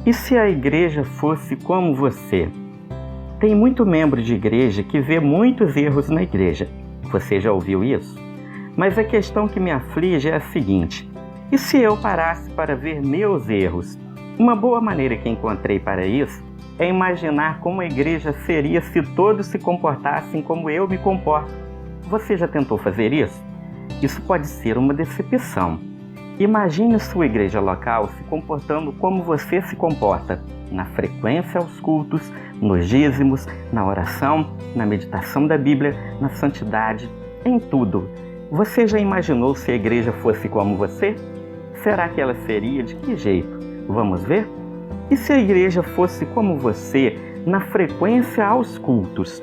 E se a igreja fosse como você? Tem muito membro de igreja que vê muitos erros na igreja. Você já ouviu isso? Mas a questão que me aflige é a seguinte: e se eu parasse para ver meus erros? Uma boa maneira que encontrei para isso é imaginar como a igreja seria se todos se comportassem como eu me comporto. Você já tentou fazer isso? Isso pode ser uma decepção. Imagine sua igreja local se comportando como você se comporta, na frequência aos cultos, nos dízimos, na oração, na meditação da Bíblia, na santidade, em tudo. Você já imaginou se a igreja fosse como você? Será que ela seria de que jeito? Vamos ver? E se a igreja fosse como você, na frequência aos cultos?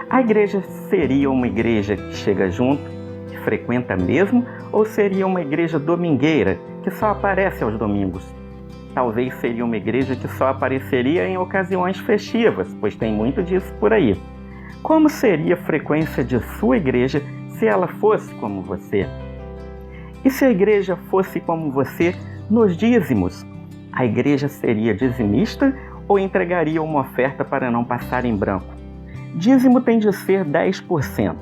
A igreja seria uma igreja que chega junto, que frequenta mesmo, ou seria uma igreja domingueira, que só aparece aos domingos? Talvez seria uma igreja que só apareceria em ocasiões festivas, pois tem muito disso por aí. Como seria a frequência de sua igreja se ela fosse como você? E se a igreja fosse como você nos dízimos? A igreja seria dizimista ou entregaria uma oferta para não passar em branco? Dízimo tem de ser 10%,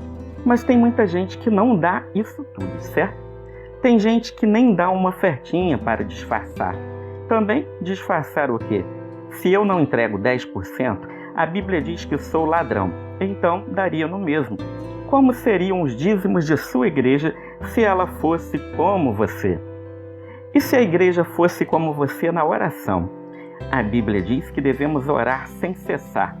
mas tem muita gente que não dá isso tudo, certo? Tem gente que nem dá uma ofertinha para disfarçar. Também disfarçar o quê? Se eu não entrego 10%, a Bíblia diz que sou ladrão, então daria no mesmo. Como seriam os dízimos de sua igreja se ela fosse como você? E se a igreja fosse como você na oração? A Bíblia diz que devemos orar sem cessar.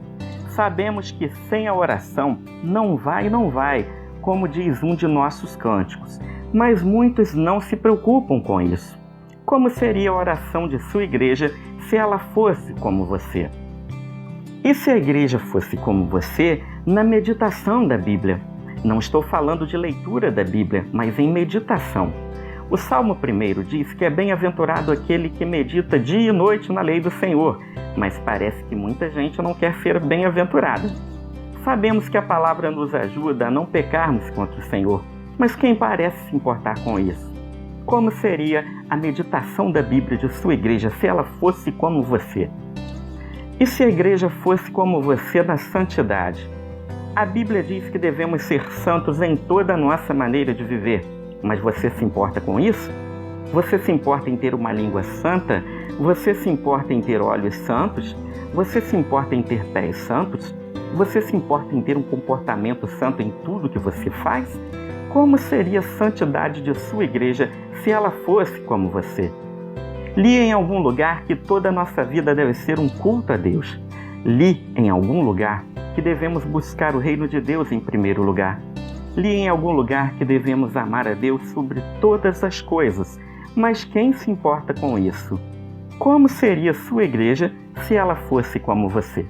Sabemos que sem a oração não vai, como diz um de nossos cânticos, mas muitos não se preocupam com isso. Como seria a oração de sua igreja se ela fosse como você? E se a igreja fosse como você na meditação da Bíblia? Não estou falando de leitura da Bíblia, mas em meditação. O Salmo 1 diz que é bem-aventurado aquele que medita dia e noite na lei do Senhor, mas parece que muita gente não quer ser bem-aventurada. Sabemos que a palavra nos ajuda a não pecarmos contra o Senhor, mas quem parece se importar com isso? Como seria a meditação da Bíblia de sua igreja se ela fosse como você? E se a igreja fosse como você na santidade? A Bíblia diz que devemos ser santos em toda a nossa maneira de viver. Mas você se importa com isso? Você se importa em ter uma língua santa? Você se importa em ter olhos santos? Você se importa em ter pés santos? Você se importa em ter um comportamento santo em tudo que você faz? Como seria a santidade de sua igreja se ela fosse como você? Li em algum lugar que toda a nossa vida deve ser um culto a Deus. Li em algum lugar que devemos buscar o reino de Deus em primeiro lugar. Li em algum lugar que devemos amar a Deus sobre todas as coisas, mas quem se importa com isso? Como seria sua igreja se ela fosse como você?